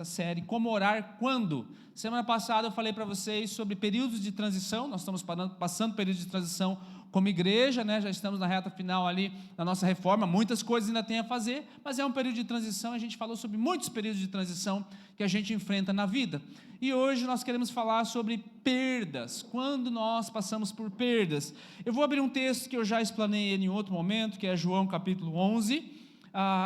Série Como Orar Quando. Semana passada eu falei para vocês sobre períodos de transição. Nós estamos passando períodos de transição como igreja, né? Já estamos na reta final ali da nossa reforma, muitas coisas ainda tem a fazer, mas é um período de transição. A gente falou sobre muitos períodos de transição que a gente enfrenta na vida, e hoje nós queremos falar sobre perdas, quando nós passamos por perdas. Eu vou abrir um texto que eu já explanei ele em outro momento, que é João capítulo 11.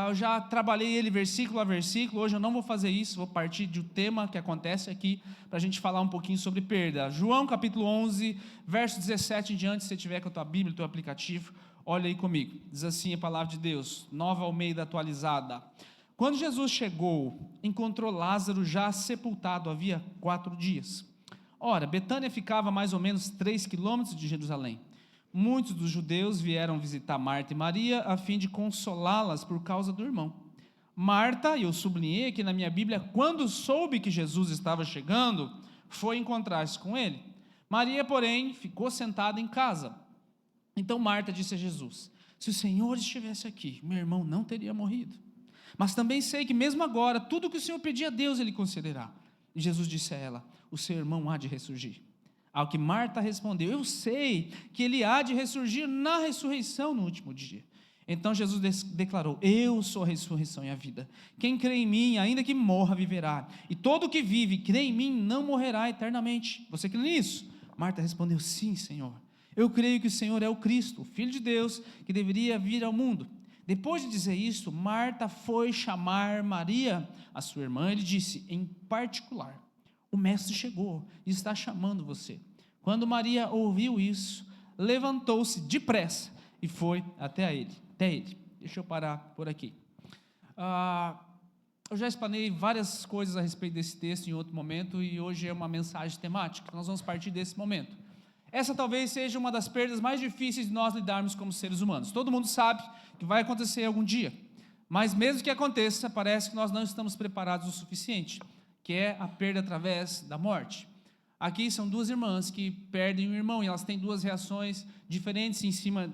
Eu já trabalhei ele versículo a versículo. Hoje eu não vou fazer isso, vou partir do tema que acontece aqui, para a gente falar um pouquinho sobre perda. João capítulo 11, verso 17 em diante. Se você tiver com a tua Bíblia, o teu aplicativo, olha aí comigo. Diz assim a palavra de Deus, Nova Almeida atualizada: quando Jesus chegou, encontrou Lázaro já sepultado havia 4 dias. Ora, Betânia ficava a mais ou menos 3 quilômetros de Jerusalém. Muitos dos judeus vieram visitar Marta e Maria a fim de consolá-las por causa do irmão. Marta, e eu sublinhei aqui na minha Bíblia, quando soube que Jesus estava chegando, foi encontrar-se com ele. Maria, porém, ficou sentada em casa. Então Marta disse a Jesus: se o Senhor estivesse aqui, meu irmão não teria morrido. Mas também sei que mesmo agora, tudo que o Senhor pedir a Deus, Ele concederá. E Jesus disse a ela: o seu irmão há de ressurgir. Ao que Marta respondeu: eu sei que ele há de ressurgir na ressurreição no último dia. Então Jesus declarou: eu sou a ressurreição e a vida. Quem crê em mim, ainda que morra, viverá. E todo que vive, crê em mim, não morrerá eternamente. Você crê nisso? Marta respondeu: sim, Senhor. Eu creio que o Senhor é o Cristo, o Filho de Deus, que deveria vir ao mundo. Depois de dizer isso, Marta foi chamar Maria, a sua irmã, e lhe disse em particular: o mestre chegou e está chamando você. Quando Maria ouviu isso, levantou-se depressa e foi até ele. Deixa eu parar por aqui. Eu já explanei várias coisas a respeito desse texto em outro momento, e hoje é uma mensagem temática. Nós vamos partir desse momento. Essa talvez seja uma das perdas mais difíceis de nós lidarmos como seres humanos. Todo mundo sabe que vai acontecer algum dia, mas mesmo que aconteça, parece que nós não estamos preparados o suficiente, que é a perda através da morte. Aqui são 2 irmãs que perdem um irmão, e elas têm 2 reações diferentes em cima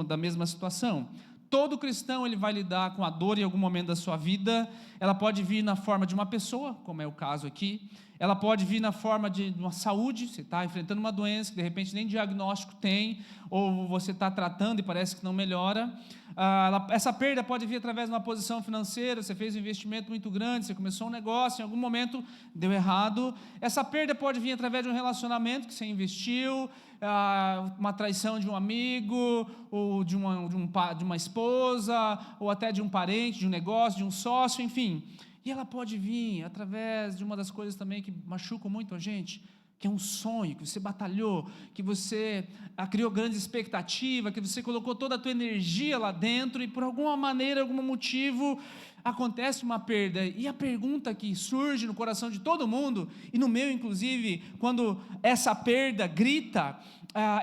da mesma situação. Todo cristão ele vai lidar com a dor em algum momento da sua vida. Ela pode vir na forma de uma pessoa, como é o caso aqui. Ela pode vir na forma de uma saúde. Você está enfrentando uma doença que de repente nem diagnóstico tem, ou você está tratando e parece que não melhora. Essa perda pode vir através de uma posição financeira. Você fez um investimento muito grande, você começou um negócio, em algum momento deu errado. Essa perda pode vir através de um relacionamento que você investiu, uma traição de um amigo, ou de uma esposa, ou até de um parente, de um negócio, de um sócio, enfim. E ela pode vir através de uma das coisas também que machucam muito a gente, que é um sonho, que você batalhou, que você criou grande expectativa, que você colocou toda a tua energia lá dentro, e por alguma maneira, algum motivo, acontece uma perda. E a pergunta que surge no coração de todo mundo, e no meu inclusive, quando essa perda grita,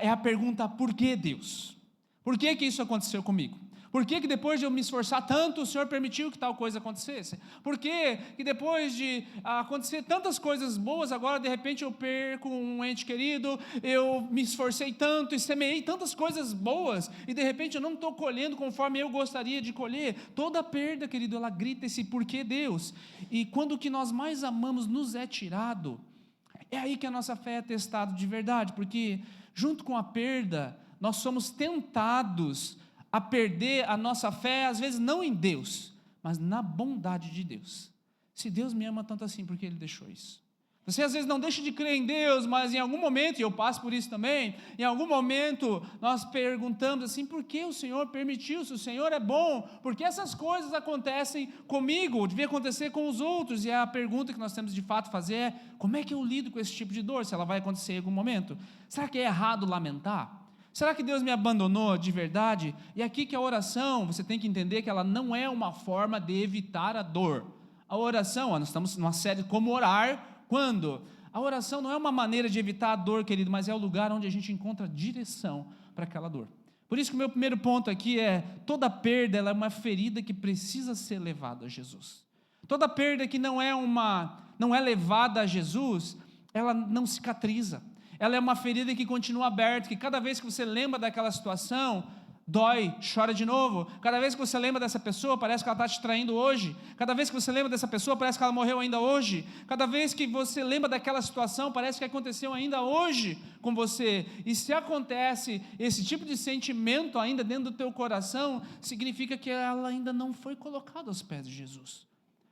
é a pergunta: por que Deus? Por que isso aconteceu comigo? Por que depois de eu me esforçar tanto, o Senhor permitiu que tal coisa acontecesse? Por que depois de acontecer tantas coisas boas, agora de repente eu perco um ente querido, eu me esforcei tanto e semeei tantas coisas boas, e de repente eu não estou colhendo conforme eu gostaria de colher? Toda perda, querido, ela grita esse por que Deus. E quando o que nós mais amamos nos é tirado, é aí que a nossa fé é testada de verdade, porque junto com a perda, nós somos tentados a perder a nossa fé, às vezes não em Deus, mas na bondade de Deus. Se Deus me ama tanto assim, por que Ele deixou isso? Você às vezes não deixa de crer em Deus, mas em algum momento, e eu passo por isso também, em algum momento nós perguntamos assim: por que o Senhor permitiu? Se o Senhor é bom, por que essas coisas acontecem comigo? Devia acontecer com os outros. E a pergunta que nós temos de fato fazer é: como é que eu lido com esse tipo de dor, se ela vai acontecer em algum momento? Será que é errado lamentar? Será que Deus me abandonou de verdade? E aqui que a oração, você tem que entender que ela não é uma forma de evitar a dor. A oração, nós estamos numa série Como Orar Quando? A oração não é uma maneira de evitar a dor, querido, mas é o lugar onde a gente encontra direção para aquela dor. Por isso que o meu primeiro ponto aqui é: toda perda ela é uma ferida que precisa ser levada a Jesus. Toda perda que não é levada a Jesus, ela não cicatriza. Ela é uma ferida que continua aberta, que cada vez que você lembra daquela situação, dói, chora de novo. Cada vez que você lembra dessa pessoa, parece que ela está te traindo hoje. Cada vez que você lembra dessa pessoa, parece que ela morreu ainda hoje. Cada vez que você lembra daquela situação, parece que aconteceu ainda hoje com você. E se acontece esse tipo de sentimento ainda dentro do teu coração, significa que ela ainda não foi colocada aos pés de Jesus.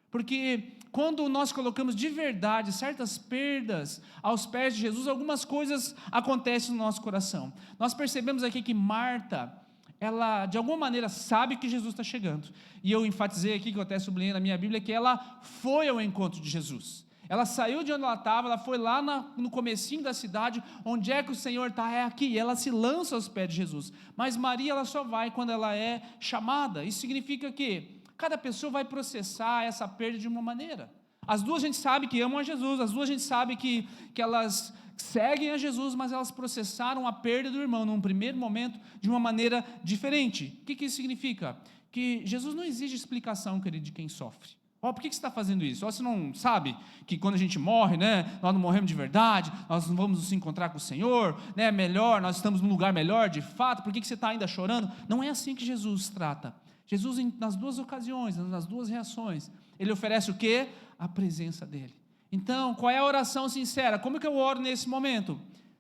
Porque quando nós colocamos de verdade certas perdas aos pés de Jesus, algumas coisas acontecem no nosso coração. Nós percebemos aqui que Marta, ela de alguma maneira sabe que Jesus está chegando. E eu enfatizei aqui, que eu até sublinhei na minha Bíblia, que ela foi ao encontro de Jesus. Ela saiu de onde ela estava, ela foi lá no comecinho da cidade, onde é que o Senhor está? É aqui, e ela se lança aos pés de Jesus. Mas Maria, ela só vai quando ela é chamada. Isso significa que cada pessoa vai processar essa perda de uma maneira. As duas a gente sabe que amam a Jesus, as duas a gente sabe que elas seguem a Jesus, mas elas processaram a perda do irmão num primeiro momento de uma maneira diferente. O que isso significa? Que Jesus não exige explicação, querido, de quem sofre. Por que você está fazendo isso? Você não sabe que quando a gente morre, nós não morremos de verdade, nós não vamos nos encontrar com o Senhor, melhor, nós estamos num lugar melhor de fato, por que você está ainda chorando? Não é assim que Jesus trata. Jesus, nas duas ocasiões, nas duas reações, ele oferece o quê? A presença dele. Então, qual é a oração sincera? Como que eu oro nesse momento?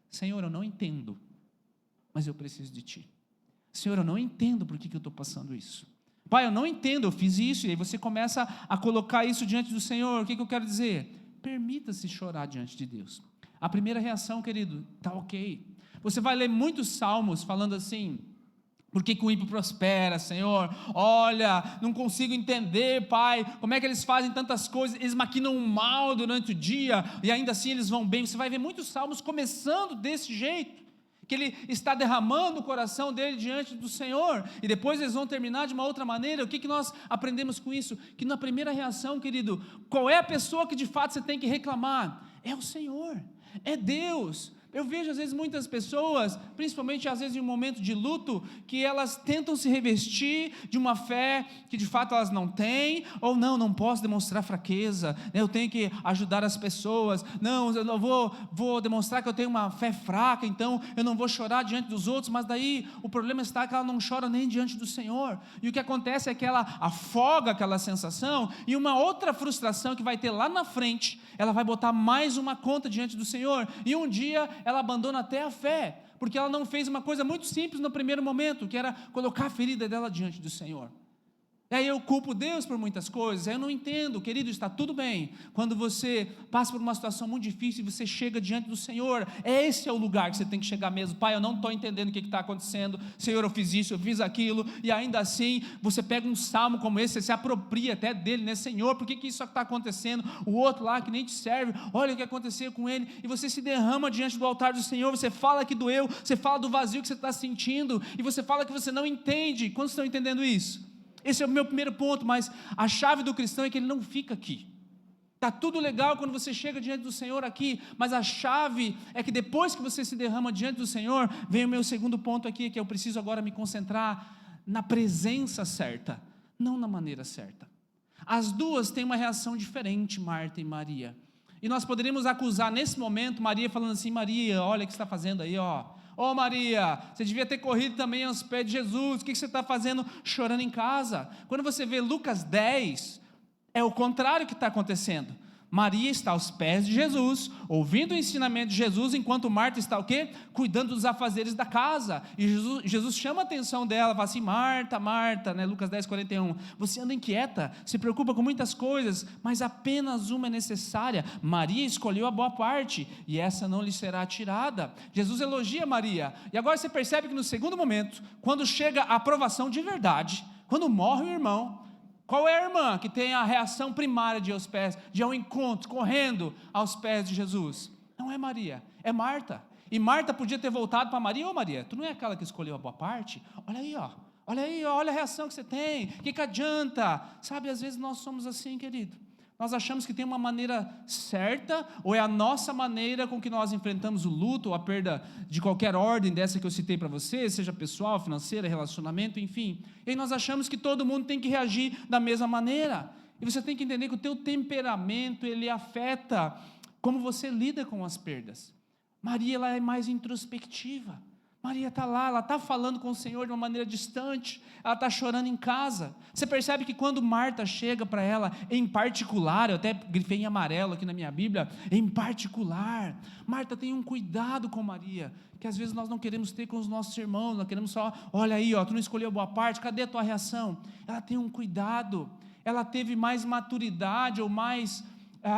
Senhor, eu não entendo, mas eu preciso de ti. Senhor, eu não entendo por que eu estou passando isso. Pai, eu não entendo, eu fiz isso, e aí você começa a colocar isso diante do Senhor. O que eu quero dizer? Permita-se chorar diante de Deus. A primeira reação, querido, está ok. Você vai ler muitos salmos falando assim: por que o ímpio prospera, Senhor? Olha, não consigo entender, Pai, como é que eles fazem tantas coisas, eles maquinam o mal durante o dia, e ainda assim eles vão bem. Você vai ver muitos salmos começando desse jeito, que ele está derramando o coração dele diante do Senhor, e depois eles vão terminar de uma outra maneira. O que nós aprendemos com isso? Que na primeira reação, querido, qual é a pessoa que de fato você tem que reclamar? É o Senhor, é Deus. Eu vejo às vezes muitas pessoas, principalmente às vezes em um momento de luto, que elas tentam se revestir de uma fé que de fato elas não têm, ou não posso demonstrar fraqueza, eu tenho que ajudar as pessoas, eu não vou demonstrar que eu tenho uma fé fraca, então eu não vou chorar diante dos outros. Mas daí o problema está que ela não chora nem diante do Senhor, e o que acontece é que ela afoga aquela sensação, e uma outra frustração que vai ter lá na frente, ela vai botar mais uma conta diante do Senhor, e um dia ela abandona até a fé, porque ela não fez uma coisa muito simples no primeiro momento, que era colocar a ferida dela diante do Senhor. E aí eu culpo Deus por muitas coisas. Eu não entendo, querido, está tudo bem quando você passa por uma situação muito difícil e você chega diante do Senhor. Esse é o lugar que você tem que chegar mesmo. Pai, eu não estou entendendo o que está acontecendo. Senhor, eu fiz isso, eu fiz aquilo, e ainda assim você pega um salmo como esse, você se apropria até dele, Senhor, por que isso está acontecendo? O outro lá que nem te serve, olha o que aconteceu com ele, e você se derrama diante do altar do Senhor. Você fala que doeu, você fala do vazio que você está sentindo, e você fala que você não entende. Quantos estão entendendo isso? Esse é o meu primeiro ponto. Mas a chave do cristão é que ele não fica aqui. Está tudo legal quando você chega diante do Senhor aqui, mas a chave é que depois que você se derrama diante do Senhor, vem o meu segundo ponto aqui, que eu preciso agora me concentrar na presença certa, não na maneira certa. As duas têm uma reação diferente, Marta e Maria, e nós poderíamos acusar nesse momento Maria falando assim: Maria, olha o que você está fazendo aí, Ô Maria, você devia ter corrido também aos pés de Jesus, o que você está fazendo chorando em casa? Quando você vê Lucas 10, é o contrário que está acontecendo. Maria está aos pés de Jesus, ouvindo o ensinamento de Jesus, enquanto Marta está o quê? Cuidando dos afazeres da casa. E Jesus chama a atenção dela, fala assim: Marta, Marta, Lucas 10, 41, você anda inquieta, se preocupa com muitas coisas, mas apenas uma é necessária. Maria escolheu a boa parte, e essa não lhe será tirada. Jesus elogia Maria, e agora você percebe que no segundo momento, quando chega a aprovação de verdade, quando morre o irmão, qual é a irmã que tem a reação primária de ir aos pés, de ir ao encontro, correndo aos pés de Jesus? Não é Maria, é Marta. E Marta podia ter voltado para Maria: ô Maria, tu não é aquela que escolheu a boa parte? Olha aí, olha a reação que você tem, o que adianta? Sabe, às vezes nós somos assim, querido. Nós achamos que tem uma maneira certa, ou é a nossa maneira com que nós enfrentamos o luto, ou a perda de qualquer ordem dessa que eu citei para você, seja pessoal, financeira, relacionamento, enfim. E aí nós achamos que todo mundo tem que reagir da mesma maneira. E você tem que entender que o teu temperamento, ele afeta como você lida com as perdas. Maria, ela é mais introspectiva. Maria está lá, ela está falando com o Senhor de uma maneira distante, ela está chorando em casa. Você percebe que quando Marta chega para ela, em particular, eu até grifei em amarelo aqui na minha Bíblia, em particular, Marta tem um cuidado com Maria, que às vezes nós não queremos ter com os nossos irmãos, nós queremos só, olha aí, ó, tu não escolheu a boa parte, cadê a tua reação? Ela tem um cuidado, ela teve mais maturidade ou mais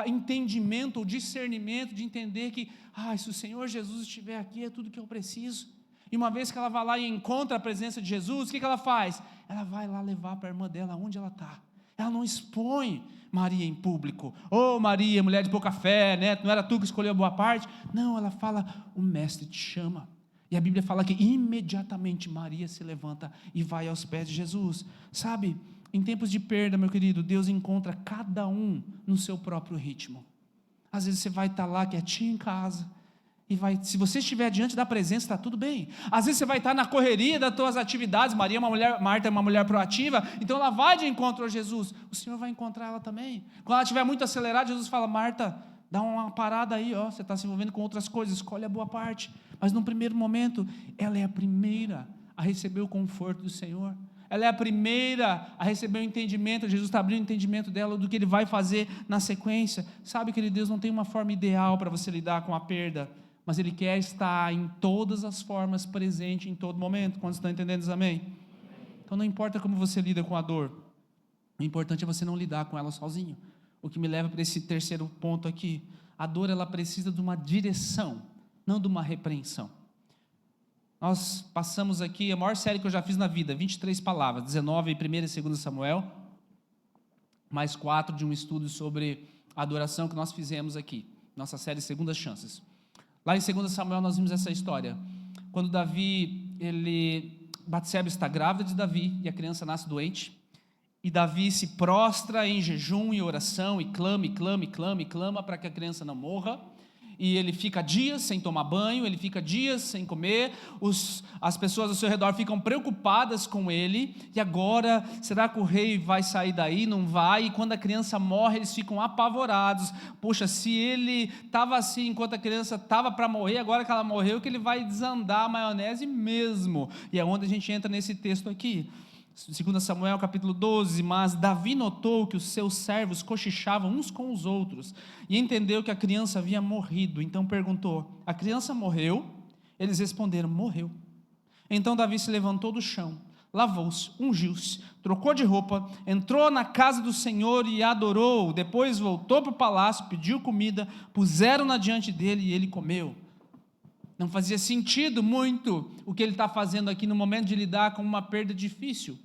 entendimento ou discernimento de entender que, se o Senhor Jesus estiver aqui, é tudo que eu preciso. E uma vez que ela vai lá e encontra a presença de Jesus, o que ela faz? Ela vai lá levar para a irmã dela onde ela está. Ela não expõe Maria em público. Maria, mulher de pouca fé, né? Não era tu que escolheu a boa parte? Não, ela fala, o mestre te chama. E a Bíblia fala que imediatamente Maria se levanta e vai aos pés de Jesus. Sabe, em tempos de perda, meu querido, Deus encontra cada um no seu próprio ritmo. Às vezes você vai estar lá quietinho em casa, se você estiver diante da presença, está tudo bem. Às vezes você vai estar na correria das tuas atividades. Marta é uma mulher proativa, então ela vai de encontro a Jesus. O Senhor vai encontrar ela também. Quando ela estiver muito acelerada, Jesus fala, Marta, dá uma parada aí, você está se envolvendo com outras coisas, escolhe a boa parte. Mas num primeiro momento, ela é a primeira a receber o conforto do Senhor. Ela é a primeira a receber o entendimento. Jesus está abrindo o entendimento dela do que Ele vai fazer na sequência. Sabe, querido, Deus não tem uma forma ideal para você lidar com a perda, mas Ele quer estar em todas as formas presente em todo momento. Quando estão entendendo isso, amém? Então não importa como você lida com a dor, o importante é você não lidar com ela sozinho. O que me leva para esse terceiro ponto aqui. A dor, ela precisa de uma direção, não de uma repreensão. Nós passamos aqui a maior série que eu já fiz na vida, 23 palavras, 19 em 1 e 2 Samuel, mais 4 de um estudo sobre a adoração que nós fizemos aqui, nossa série Segundas Chances. Lá em 2 Samuel nós vimos essa história, quando Batseba está grávida de Davi, e a criança nasce doente, e Davi se prostra em jejum e oração, e clama para que a criança não morra, e ele fica dias sem tomar banho, ele fica dias sem comer, as pessoas ao seu redor ficam preocupadas com ele, e agora, será que o rei vai sair daí? Não vai, e quando a criança morre, eles ficam apavorados, poxa, se ele estava assim, enquanto a criança estava para morrer, agora que ela morreu, que ele vai desandar a maionese mesmo, e é onde a gente entra nesse texto aqui, 2 Samuel capítulo 12, mas Davi notou que os seus servos cochichavam uns com os outros, e entendeu que a criança havia morrido, então perguntou, a criança morreu? Eles responderam, morreu. Então Davi se levantou do chão, lavou-se, ungiu-se, trocou de roupa, entrou na casa do Senhor e adorou, depois voltou para o palácio, pediu comida, puseram-na diante dele e ele comeu. Não fazia sentido muito o que ele está fazendo aqui no momento de lidar com uma perda difícil,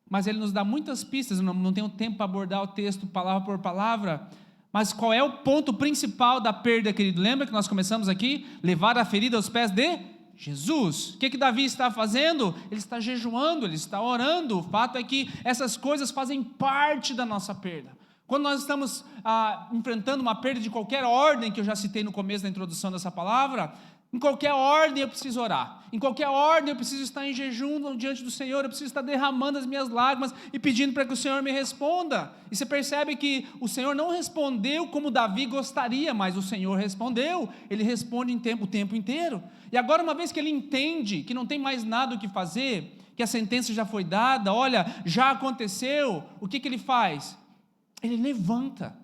mas ele nos dá muitas pistas. Não tenho tempo para abordar o texto palavra por palavra, mas qual é o ponto principal da perda, querido? Lembra que nós começamos aqui? Levar a ferida aos pés de Jesus. O que Davi está fazendo? Ele está jejuando, ele está orando. O fato é que essas coisas fazem parte da nossa perda. Quando nós estamos enfrentando uma perda de qualquer ordem, que eu já citei no começo da introdução dessa palavra, em qualquer ordem eu preciso orar, em qualquer ordem eu preciso estar em jejum diante do Senhor, eu preciso estar derramando as minhas lágrimas e pedindo para que o Senhor me responda. E você percebe que o Senhor não respondeu como Davi gostaria, mas o Senhor respondeu. Ele responde o tempo inteiro. E agora, uma vez que ele entende que não tem mais nada o que fazer, que a sentença já foi dada, olha, já aconteceu, o que ele faz? Ele levanta,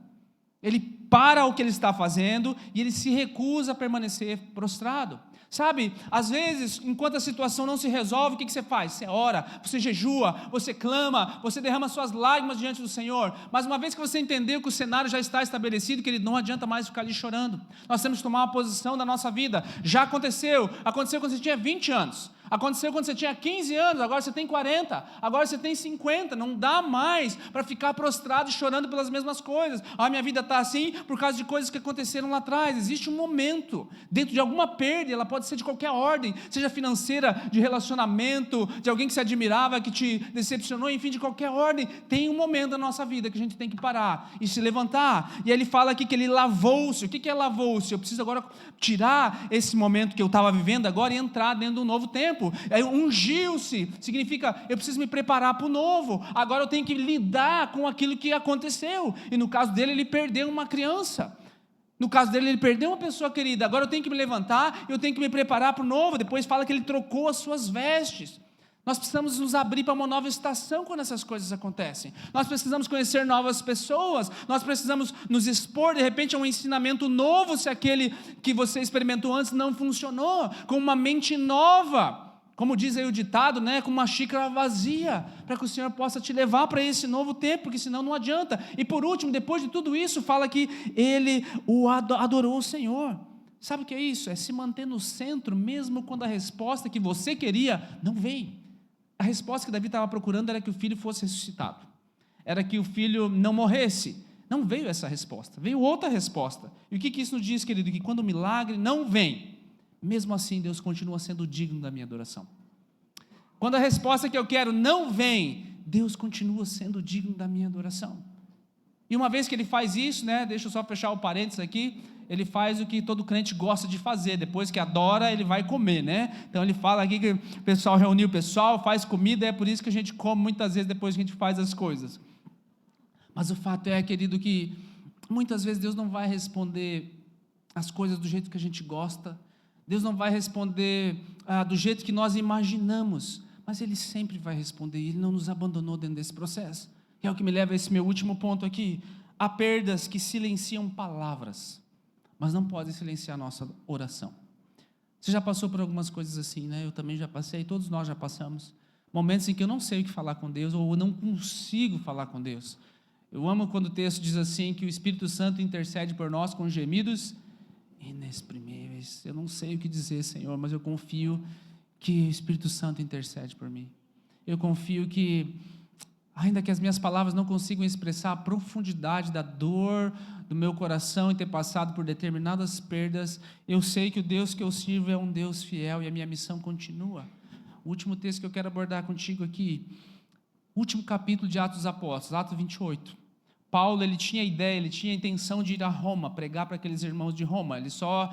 ele para o que ele está fazendo e ele se recusa a permanecer prostrado. Sabe, às vezes, enquanto a situação não se resolve, o que você faz? Você ora, você jejua, você clama, você derrama suas lágrimas diante do Senhor, mas uma vez que você entendeu que o cenário já está estabelecido, querido, não adianta mais ficar ali chorando. Nós temos que tomar uma posição da nossa vida. Já aconteceu quando você tinha 20 anos, aconteceu quando você tinha 15 anos, agora você tem 40, agora você tem 50, não dá mais para ficar prostrado e chorando pelas mesmas coisas. Minha vida está assim por causa de coisas que aconteceram lá atrás. Existe um momento, dentro de alguma perda, ela pode ser de qualquer ordem, seja financeira, de relacionamento, de alguém que se admirava, que te decepcionou, enfim, de qualquer ordem, tem um momento da nossa vida que a gente tem que parar e se levantar. E aí ele fala aqui que ele lavou-se. O que é lavou-se? Eu preciso agora tirar esse momento que eu estava vivendo agora e entrar dentro de um novo tempo. Ungiu-se, significa eu preciso me preparar para o novo, agora eu tenho que lidar com aquilo que aconteceu, e no caso dele, ele perdeu uma criança. No caso dele, ele perdeu uma pessoa querida, agora eu tenho que me levantar, eu tenho que me preparar para o novo. Depois fala que ele trocou as suas vestes. Nós precisamos nos abrir para uma nova estação quando essas coisas acontecem. Nós precisamos conhecer novas pessoas, nós precisamos nos expor, de repente, a um ensinamento novo, se aquele que você experimentou antes não funcionou, com uma mente nova, como diz aí o ditado, né, com uma xícara vazia, para que o Senhor possa te levar para esse novo tempo, porque senão não adianta. E por último, depois de tudo isso, fala que ele adorou o Senhor. Sabe o que é isso? É se manter no centro, mesmo quando a resposta que você queria não veio. A resposta que Davi estava procurando era que o filho fosse ressuscitado, era que o filho não morresse. Não veio essa resposta, veio outra resposta. E o que isso nos diz, querido? Que quando o milagre não vem, mesmo assim Deus continua sendo digno da minha adoração. Quando a resposta que eu quero não vem, Deus continua sendo digno da minha adoração. E uma vez que ele faz isso, né, deixa eu só fechar o parênteses aqui, ele faz o que todo crente gosta de fazer, depois que adora, ele vai comer, né? Então ele fala aqui que o pessoal reuniu o pessoal, faz comida, é por isso que a gente come muitas vezes depois que a gente faz as coisas. Mas o fato é, querido, que muitas vezes Deus não vai responder as coisas do jeito que a gente gosta, Deus não vai responder do jeito que nós imaginamos, mas Ele sempre vai responder, e Ele não nos abandonou dentro desse processo. Que é o que me leva a esse meu último ponto aqui. Há perdas que silenciam palavras, mas não podem silenciar a nossa oração. Você já passou por algumas coisas assim, né? Eu também já passei, todos nós já passamos. Momentos em que eu não sei o que falar com Deus, ou eu não consigo falar com Deus. Eu amo quando o texto diz assim, que o Espírito Santo intercede por nós com gemidos inexprimíveis. Eu não sei o que dizer, Senhor, mas eu confio que o Espírito Santo intercede por mim. Eu confio que, ainda que as minhas palavras não consigam expressar a profundidade da dor do meu coração em ter passado por determinadas perdas, eu sei que o Deus que eu sirvo é um Deus fiel e a minha missão continua. O último texto que eu quero abordar contigo aqui, último capítulo de Atos dos Apóstolos, Atos 28. Paulo, ele tinha a ideia, ele tinha a intenção de ir a Roma, pregar para aqueles irmãos de Roma, ele só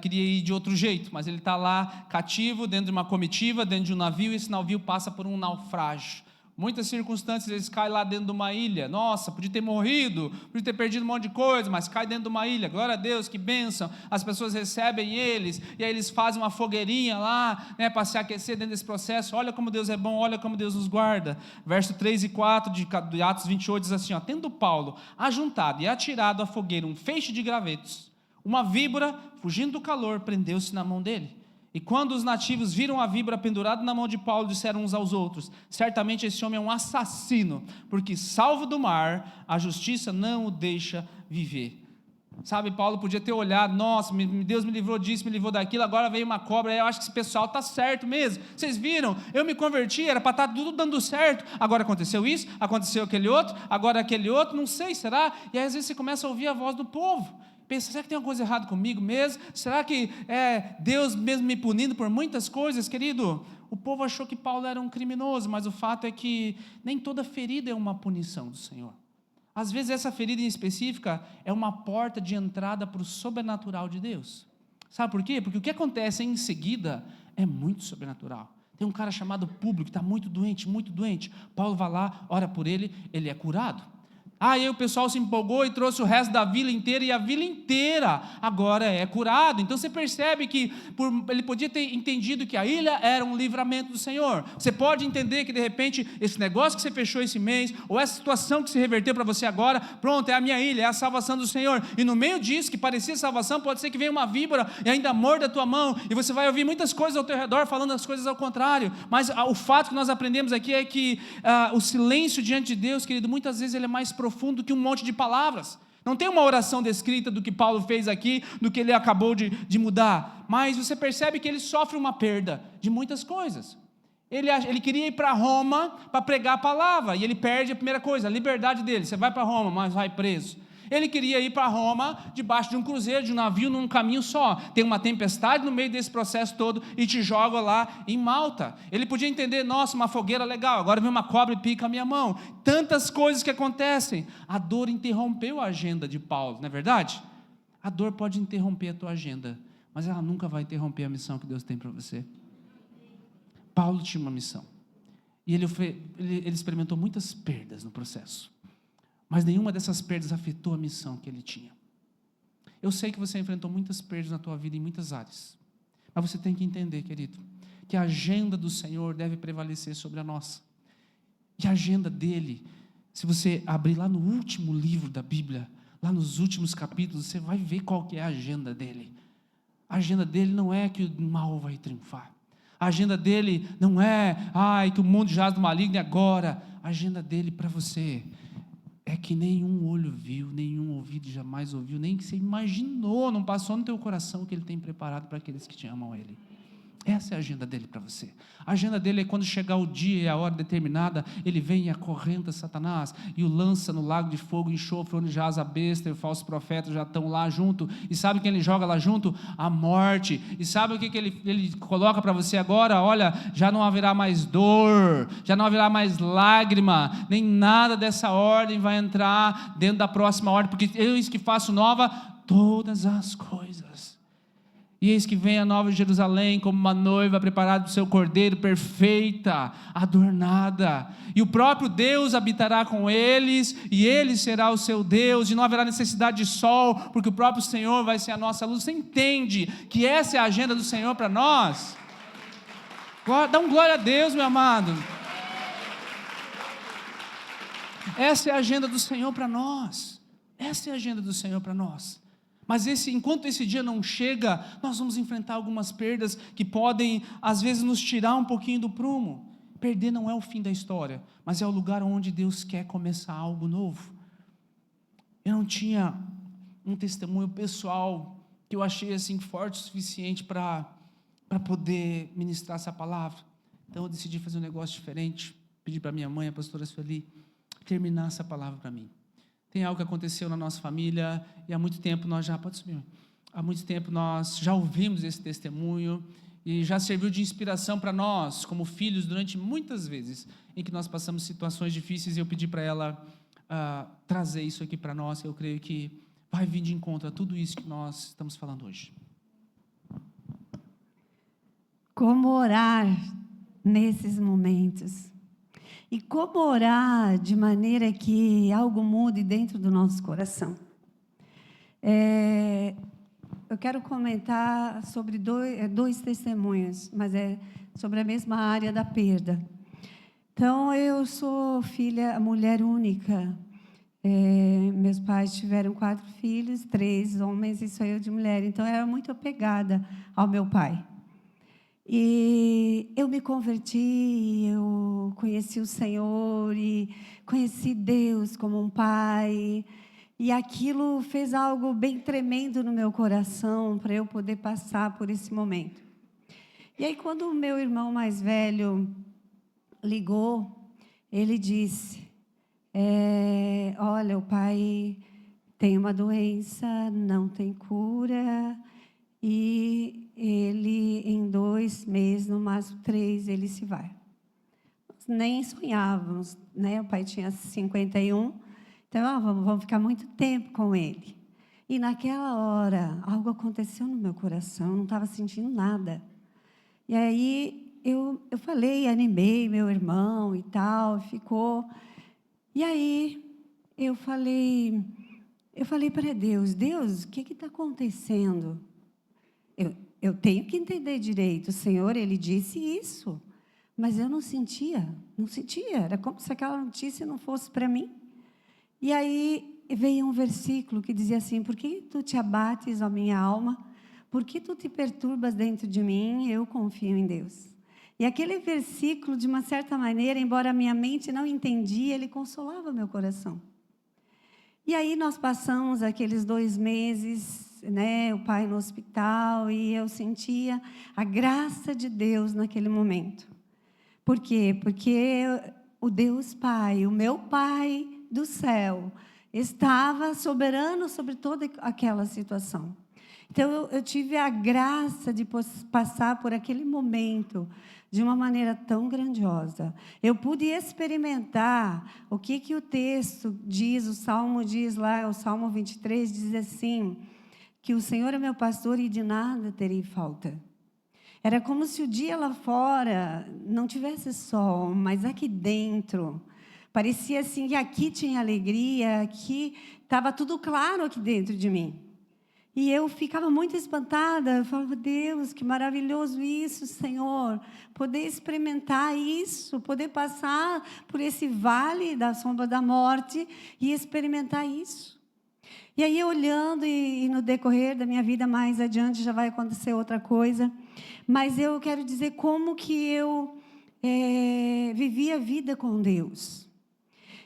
queria ir de outro jeito, mas ele está lá cativo, dentro de uma comitiva, dentro de um navio, e esse navio passa por um naufrágio. Muitas circunstâncias, eles caem lá dentro de uma ilha. Nossa, podia ter morrido, podia ter perdido um monte de coisa, mas cai dentro de uma ilha. Glória a Deus, que bênção. As pessoas recebem eles, e aí eles fazem uma fogueirinha lá, né, para se aquecer dentro desse processo. Olha como Deus é bom, olha como Deus nos guarda. Verso 3 e 4 de Atos 28 diz assim, tendo Paulo ajuntado e atirado à fogueira um feixe de gravetos, uma víbora, fugindo do calor, prendeu-se na mão dele. E quando os nativos viram a víbora pendurada na mão de Paulo, disseram uns aos outros, certamente esse homem é um assassino, porque salvo do mar, a justiça não o deixa viver. Sabe, Paulo podia ter olhado, nossa, Deus me livrou disso, me livrou daquilo, agora veio uma cobra, eu acho que esse pessoal está certo mesmo. Vocês viram, eu me converti, era para estar tudo dando certo, agora aconteceu isso, aconteceu aquele outro, agora aquele outro, não sei, será? E aí às vezes você começa a ouvir a voz do povo. Pensa, será que tem alguma coisa errada comigo mesmo? Será que é Deus mesmo me punindo por muitas coisas? Querido, o povo achou que Paulo era um criminoso, mas o fato é que nem toda ferida é uma punição do Senhor. Às vezes essa ferida em específica é uma porta de entrada para o sobrenatural de Deus. Sabe por quê? Porque o que acontece em seguida é muito sobrenatural. Tem um cara chamado Públio que está muito doente. Paulo vai lá, ora por ele, ele é curado. Aí o pessoal se empolgou e trouxe o resto da vila inteira, e a vila inteira agora é curado. Então você percebe que ele podia ter entendido que a ilha era um livramento do Senhor. Você pode entender que de repente esse negócio que você fechou esse mês, ou essa situação que se reverteu para você agora, pronto, é a minha ilha, é a salvação do Senhor. E no meio disso, que parecia salvação, pode ser que venha uma víbora e ainda morda a tua mão, e você vai ouvir muitas coisas ao teu redor falando as coisas ao contrário. Mas o fato que nós aprendemos aqui é que o silêncio diante de Deus, querido, muitas vezes ele é mais profundo que um monte de palavras. Não tem uma oração descrita do que Paulo fez aqui, do que ele acabou de mudar, mas você percebe que ele sofre uma perda de muitas coisas. Ele queria ir para Roma para pregar a palavra, e ele perde a primeira coisa, a liberdade dele. Você vai para Roma, mas vai preso. Ele queria ir para Roma debaixo de um cruzeiro, de um navio, num caminho só. Tem uma tempestade no meio desse processo todo e te joga lá em Malta. Ele podia entender, nossa, uma fogueira legal, agora vem uma cobra e pica a minha mão. Tantas coisas que acontecem. A dor interrompeu a agenda de Paulo, não é verdade? A dor pode interromper a tua agenda, mas ela nunca vai interromper a missão que Deus tem para você. Paulo tinha uma missão, e ele experimentou muitas perdas no processo, mas nenhuma dessas perdas afetou a missão que ele tinha. Eu sei que você enfrentou muitas perdas na tua vida em muitas áreas, mas você tem que entender, querido, que a agenda do Senhor deve prevalecer sobre a nossa. E a agenda dele, se você abrir lá no último livro da Bíblia, lá nos últimos capítulos, você vai ver qual que é a agenda dele. A agenda dele não é que o mal vai triunfar. A agenda dele não é, que o mundo jaz do maligno e agora. A agenda dele para você é que nenhum olho viu, nenhum ouvido jamais ouviu, nem que você imaginou, não passou no teu coração o que ele tem preparado para aqueles que te amam a ele. Essa é a agenda dele para você. A agenda dele é quando chegar o dia e a hora determinada, ele vem e acorrenta Satanás e o lança no lago de fogo e enxofre, onde jaz a besta e o falso profeta já estão lá junto. E sabe quem ele joga lá junto? A morte. E sabe o que ele coloca para você agora? Olha, já não haverá mais dor, já não haverá mais lágrima, nem nada dessa ordem vai entrar dentro da próxima ordem, porque eis que faço nova todas as coisas. E eis que vem a nova Jerusalém como uma noiva preparada para o seu cordeiro, perfeita, adornada, e o próprio Deus habitará com eles, e ele será o seu Deus, e não haverá necessidade de sol, porque o próprio Senhor vai ser a nossa luz. Você entende que essa é a agenda do Senhor para nós? Dá um glória a Deus, meu amado. Essa é a agenda do Senhor para nós. Essa é a agenda do Senhor para nós. Mas enquanto esse dia não chega, nós vamos enfrentar algumas perdas que podem, às vezes, nos tirar um pouquinho do prumo. Perder não é o fim da história, mas é o lugar onde Deus quer começar algo novo. Eu não tinha um testemunho pessoal que eu achei assim forte o suficiente para poder ministrar essa palavra. Então eu decidi fazer um negócio diferente. Pedi para minha mãe, a pastora Sueli, terminar essa palavra para mim. Tem algo que aconteceu na nossa família e há muito tempo nós já ouvimos esse testemunho e já serviu de inspiração para nós, como filhos, durante muitas vezes em que nós passamos situações difíceis, e eu pedi para ela trazer isso aqui para nós, e eu creio que vai vir de encontro a tudo isso que nós estamos falando hoje. Como orar nesses momentos? E como orar de maneira que algo mude dentro do nosso coração? Eu quero comentar sobre dois testemunhos, mas é sobre a mesma área da perda. Então, eu sou mulher única. Meus pais tiveram 4 filhos, 3 homens e sou eu de mulher. Então, eu era muito apegada ao meu pai. E eu me converti, eu conheci o Senhor e conheci Deus como um pai. E aquilo fez algo bem tremendo no meu coração para eu poder passar por esse momento. E aí, quando o meu irmão mais velho ligou, ele disse, olha, o pai tem uma doença, não tem cura, e ele, em 2 meses, no máximo 3, ele se vai. Nós nem sonhávamos, né? O pai tinha 51, então vamos ficar muito tempo com ele. E naquela hora, algo aconteceu no meu coração, eu não estava sentindo nada. E aí eu falei, animei meu irmão e tal, ficou. E aí eu falei para Deus, o que está acontecendo? Eu tenho que entender direito. O Senhor, Ele disse isso, mas eu não sentia. Era como se aquela notícia não fosse para mim. E aí veio um versículo que dizia assim, por que tu te abates, ó minha alma? Por que tu te perturbas dentro de mim? Eu confio em Deus. E aquele versículo, de uma certa maneira, embora a minha mente não entendia, ele consolava meu coração. E aí nós passamos aqueles 2 meses, né, o pai no hospital, e eu sentia a graça de Deus naquele momento. Por quê? Porque o Deus Pai, o meu Pai do céu, estava soberano sobre toda aquela situação. Então, eu tive a graça de passar por aquele momento de uma maneira tão grandiosa. Eu pude experimentar o que o texto diz, o Salmo diz lá, o Salmo 23 diz assim, que o Senhor é meu pastor e de nada terei falta. Era como se o dia lá fora não tivesse sol, mas aqui dentro parecia assim que aqui tinha alegria, aqui estava tudo claro aqui dentro de mim. E eu ficava muito espantada, eu falava, Deus, que maravilhoso isso, Senhor, poder experimentar isso, poder passar por esse vale da sombra da morte e experimentar isso. E aí, olhando, e no decorrer da minha vida, mais adiante, já vai acontecer outra coisa, mas eu quero dizer como que eu vivi a vida com Deus.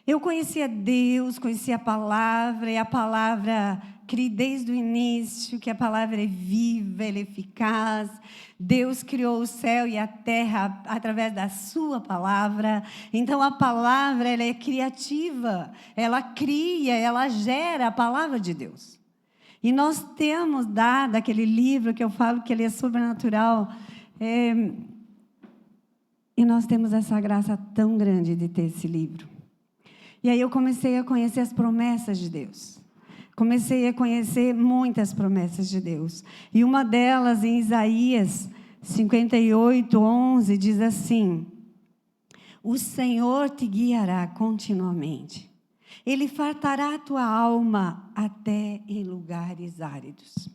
Eu conhecia Deus, conhecia a palavra, e a palavra, criei desde o início, que a palavra é viva, ela é eficaz. Deus criou o céu e a terra através da sua palavra. Então, a palavra, ela é criativa, ela cria, ela gera a palavra de Deus. E nós temos dado aquele livro que eu falo que ele é sobrenatural, e nós temos essa graça tão grande de ter esse livro. E aí eu comecei a conhecer as promessas de Deus. Comecei a conhecer muitas promessas de Deus. E uma delas, em Isaías 58:11, diz assim: o Senhor te guiará continuamente. Ele fartará a tua alma até em lugares áridos.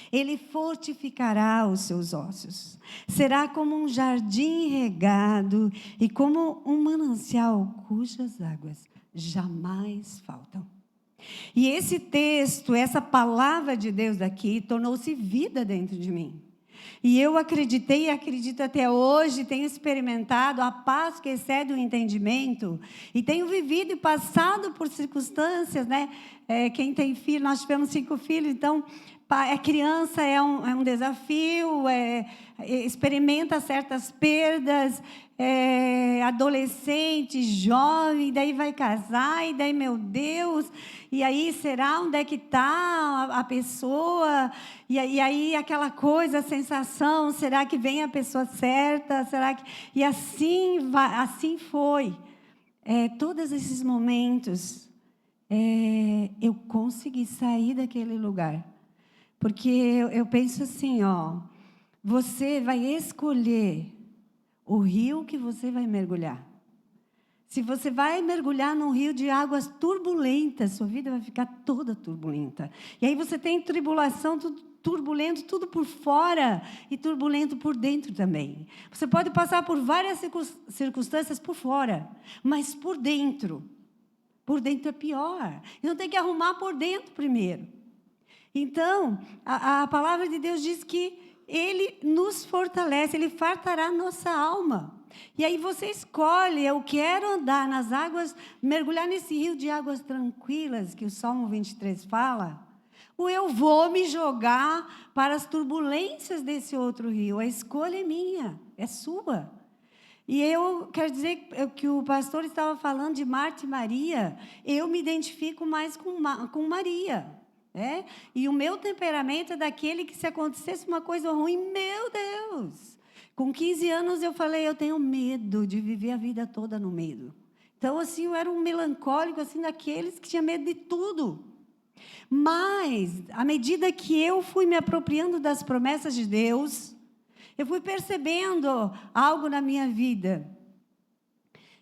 Ele fortificará os seus ossos. Será como um jardim regado e como um manancial cujas águas jamais faltam. E esse texto, essa palavra de Deus aqui, tornou-se vida dentro de mim. E eu acreditei e acredito até hoje, tenho experimentado a paz que excede o entendimento, e tenho vivido e passado por circunstâncias, né? Quem tem filho, nós tivemos 5 filhos, então, criança é um desafio, experimenta certas perdas, adolescente, jovem, daí vai casar, e daí, meu Deus, e aí será onde é que está a pessoa, e aí aquela coisa, a sensação, será que vem a pessoa certa, será que... E assim foi. Todos esses momentos, eu consegui sair daquele lugar, porque eu penso assim, você vai escolher o rio que você vai mergulhar. Se você vai mergulhar num rio de águas turbulentas, sua vida vai ficar toda turbulenta. E aí você tem tribulação, tudo turbulento, tudo por fora e turbulento por dentro também. Você pode passar por várias circunstâncias por fora, mas por dentro é pior. Então tem que arrumar por dentro primeiro. Então, a palavra de Deus diz que Ele nos fortalece, Ele fartará a nossa alma. E aí você escolhe, eu quero andar nas águas, mergulhar nesse rio de águas tranquilas, que o Salmo 23 fala, ou eu vou me jogar para as turbulências desse outro rio. A escolha é minha, é sua. E eu quero dizer que o pastor estava falando de Marta e Maria, eu me identifico mais com Maria. E o meu temperamento é daquele que, se acontecesse uma coisa ruim, meu Deus, com 15 anos eu falei, eu tenho medo de viver a vida toda no medo. Então, assim, eu era um melancólico, assim, daqueles que tinha medo de tudo. Mas, à medida que eu fui me apropriando das promessas de Deus, eu fui percebendo algo na minha vida.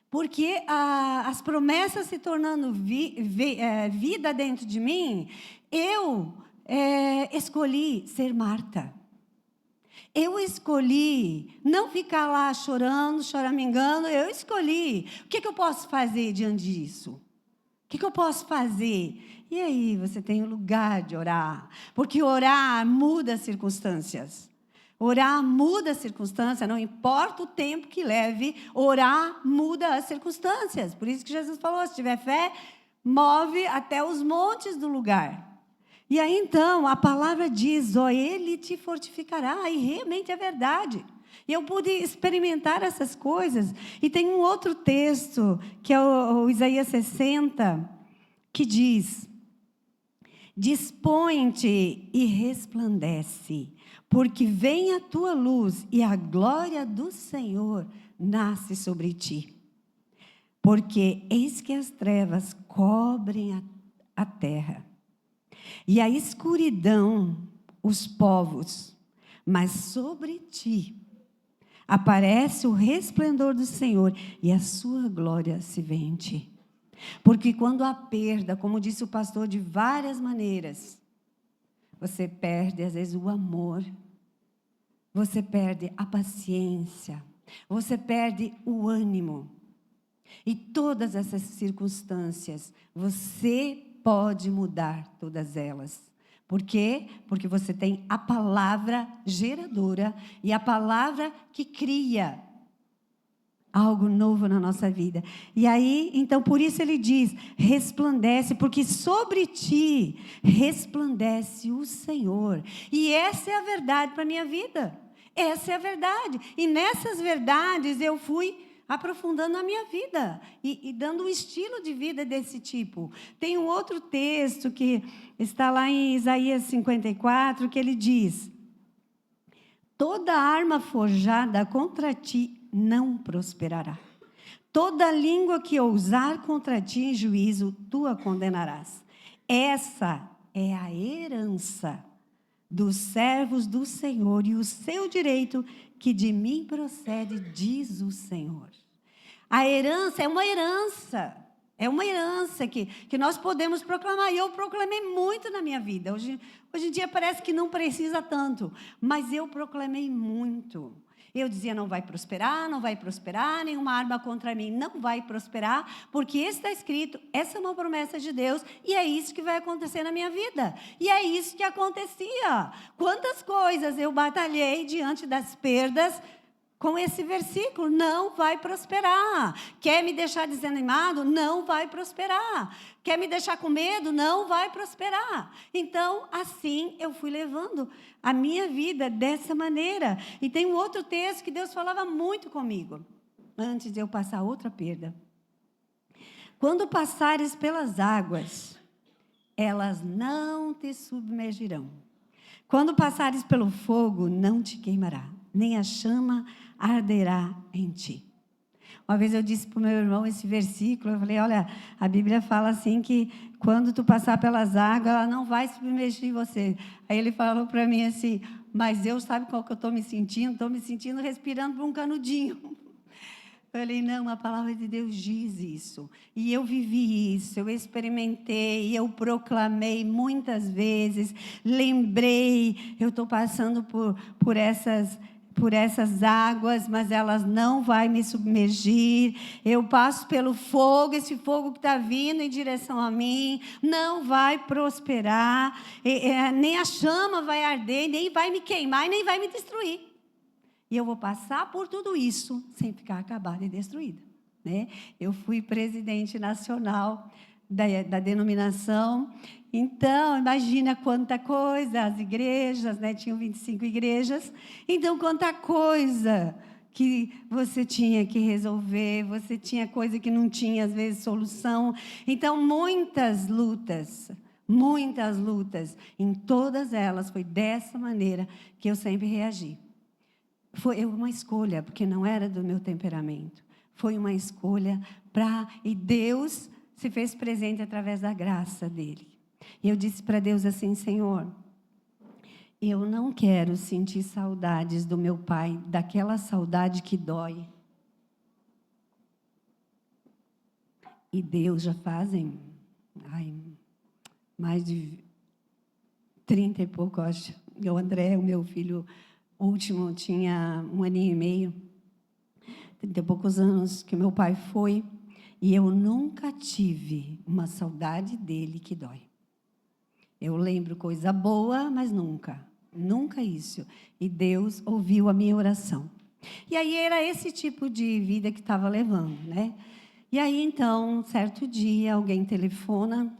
Porque as promessas se tornando vida dentro de mim, eu escolhi ser Marta. Eu escolhi não ficar lá chorando, choramingando. Eu escolhi. O que eu posso fazer diante disso? O que eu posso fazer? E aí você tem o lugar de orar. Porque orar muda as circunstâncias. Orar muda as circunstâncias, não importa o tempo que leve, orar muda as circunstâncias. Por isso que Jesus falou, se tiver fé, move até os montes do lugar. E aí, então, a palavra diz, Ele te fortificará, e realmente é verdade. E eu pude experimentar essas coisas. E tem um outro texto, que é o Isaías 60, que diz, dispõe-te e resplandece, porque vem a tua luz e a glória do Senhor nasce sobre ti. Porque eis que as trevas cobrem a terra, e a escuridão os povos, mas sobre ti aparece o resplendor do Senhor, e a sua glória se vê em ti. Porque quando há perda, como disse o pastor de várias maneiras, você perde, às vezes, o amor, você perde a paciência, você perde o ânimo. E todas essas circunstâncias, você pode mudar todas elas. Por quê? Porque você tem a palavra geradora e a palavra que cria algo novo na nossa vida. E aí, então, por isso ele diz, resplandece, porque sobre ti resplandece o Senhor. E essa é a verdade para a minha vida. Essa é a verdade. E nessas verdades eu fui aprofundando a minha vida e dando um estilo de vida desse tipo. Tem um outro texto que está lá em Isaías 54, que ele diz: toda arma forjada contra ti não prosperará. Toda língua que ousar contra ti em juízo, tu a condenarás. Essa é a herança dos servos do Senhor e o seu direito que de mim procede, diz o Senhor. A herança é uma herança que nós podemos proclamar. E eu proclamei muito na minha vida. Hoje em dia parece que não precisa tanto, mas eu proclamei muito. Eu dizia, não vai prosperar, nenhuma arma contra mim não vai prosperar, porque está escrito, essa é uma promessa de Deus, e é isso que vai acontecer na minha vida. E é isso que acontecia. Quantas coisas eu batalhei diante das perdas, com esse versículo, não vai prosperar. Quer me deixar desanimado? Não vai prosperar. Quer me deixar com medo? Não vai prosperar. Então, assim eu fui levando a minha vida dessa maneira. E tem um outro texto que Deus falava muito comigo, antes de eu passar outra perda. Quando passares pelas águas, elas não te submergirão. Quando passares pelo fogo, não te queimará, nem a chama arderá em ti. Uma vez eu disse para o meu irmão esse versículo, eu falei, olha, a Bíblia fala assim que quando tu passar pelas águas, ela não vai submergir você. Aí ele falou para mim assim, mas Deus sabe qual que eu estou me sentindo? Estou me sentindo respirando por um canudinho. Eu falei, não, a palavra de Deus diz isso. E eu vivi isso, eu experimentei, eu proclamei muitas vezes, lembrei, eu estou passando por essas águas, mas elas não vão me submergir. Eu passo pelo fogo, esse fogo que está vindo em direção a mim, não vai prosperar, nem a chama vai arder, nem vai me queimar, nem vai me destruir. E eu vou passar por tudo isso sem ficar acabada e destruída, né? Eu fui presidente nacional da denominação. Então, imagina quanta coisa, as igrejas, né? Tinham 25 igrejas. Então, quanta coisa que você tinha que resolver, você tinha coisa que não tinha, às vezes, solução. Então, muitas lutas. Em todas elas, foi dessa maneira que eu sempre reagi. Foi uma escolha, porque não era do meu temperamento. Foi uma escolha e Deus se fez presente através da graça dele. E eu disse para Deus assim, Senhor, eu não quero sentir saudades do meu pai, daquela saudade que dói. E Deus já fazem mais de 30 e pouco, acho. O André, o meu filho último, tinha 1 aninho e meio, 30 e poucos anos que meu pai foi, e eu nunca tive uma saudade dele que dói. Eu lembro coisa boa, mas nunca isso. E Deus ouviu a minha oração. E aí era esse tipo de vida que estava levando, né? E aí, então, certo dia, alguém telefona,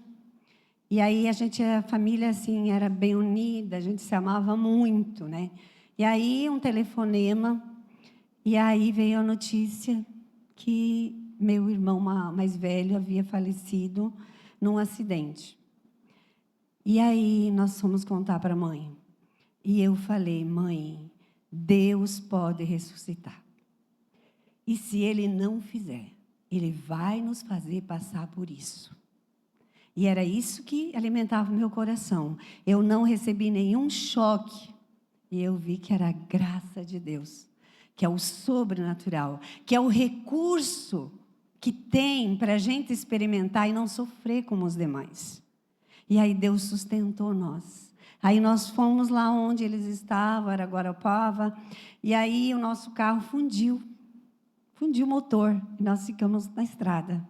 e aí a família, assim, era bem unida, a gente se amava muito, né? E aí, um telefonema, e aí veio a notícia que meu irmão mais velho havia falecido num acidente. E aí, nós fomos contar para a mãe. E eu falei, mãe, Deus pode ressuscitar. E se Ele não fizer, Ele vai nos fazer passar por isso. E era isso que alimentava o meu coração. Eu não recebi nenhum choque. E eu vi que era a graça de Deus, que é o sobrenatural, que é o recurso que tem para a gente experimentar e não sofrer como os demais. E aí Deus sustentou nós. Aí nós fomos lá onde eles estavam, era Guarapava, e aí o nosso carro fundiu o motor, e nós ficamos na estrada.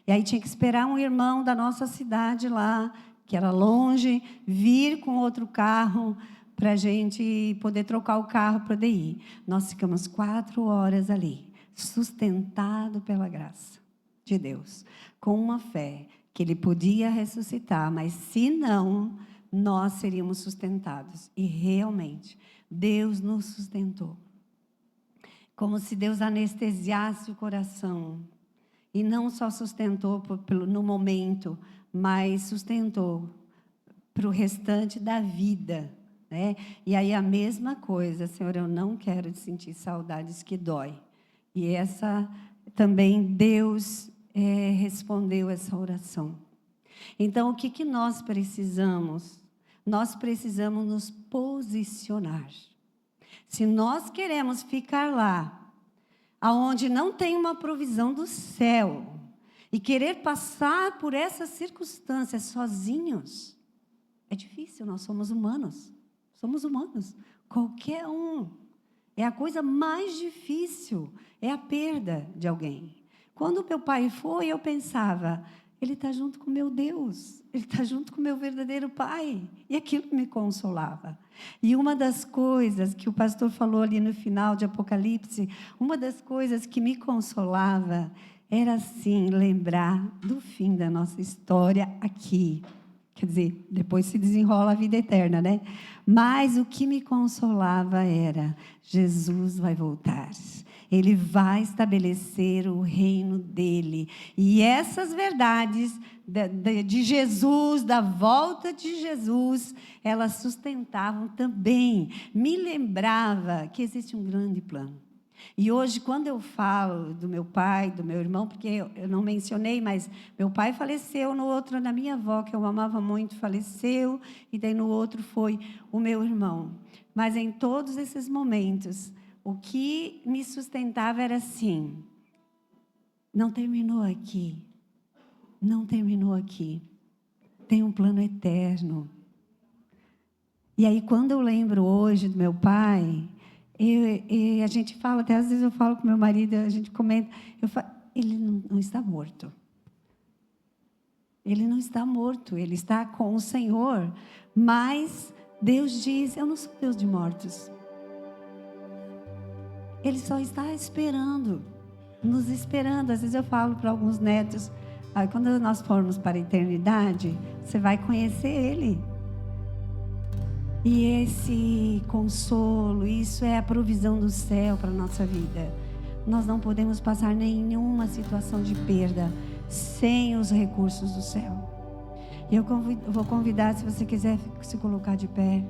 E aí tinha que esperar um irmão da nossa cidade lá, que era longe, vir com outro carro para a gente poder trocar o carro para poder ir. Nós ficamos 4 horas ali, sustentado pela graça de Deus, com uma fé que Ele podia ressuscitar, mas se não, nós seríamos sustentados. E realmente, Deus nos sustentou. Como se Deus anestesiasse o coração. E não só sustentou no momento, mas sustentou para o restante da vida. Né? E aí a mesma coisa, Senhor, eu não quero sentir saudades que dói. E essa também Deus respondeu essa oração. Então, o que nós precisamos? Nós precisamos nos posicionar. Se nós queremos ficar lá, aonde não tem uma provisão do céu, e querer passar por essas circunstâncias sozinhos, é difícil, nós somos humanos. Somos humanos, qualquer um. É a coisa mais difícil, é a perda de alguém. Quando meu pai foi, eu pensava, ele está junto com meu Deus, ele está junto com meu verdadeiro pai. E aquilo me consolava. E uma das coisas que o pastor falou ali no final de Apocalipse, uma das coisas que me consolava era, assim, lembrar do fim da nossa história aqui. Quer dizer, depois se desenrola a vida eterna, né? Mas o que me consolava era, Jesus vai voltar. Ele vai estabelecer o reino dele. E essas verdades de Jesus, da volta de Jesus, elas sustentavam também. Me lembrava que existe um grande plano. E hoje, quando eu falo do meu pai, do meu irmão, porque eu não mencionei, mas meu pai faleceu, no outro, na minha avó, que eu amava muito, faleceu, e daí no outro foi o meu irmão. Mas em todos esses momentos, o que me sustentava era assim, não terminou aqui, não terminou aqui, tem um plano eterno. E aí, quando eu lembro hoje do meu pai... a gente fala, até às vezes eu falo com meu marido, a gente comenta, ele não está morto. Ele não está morto, ele está com o Senhor. Mas Deus diz, eu não sou Deus de mortos. Ele só está esperando, nos esperando. Às vezes eu falo para alguns netos, quando nós formos para a eternidade, você vai conhecer Ele. E esse consolo, isso é a provisão do céu para a nossa vida. Nós não podemos passar nenhuma situação de perda sem os recursos do céu. E eu vou convidar, se você quiser se colocar de pé.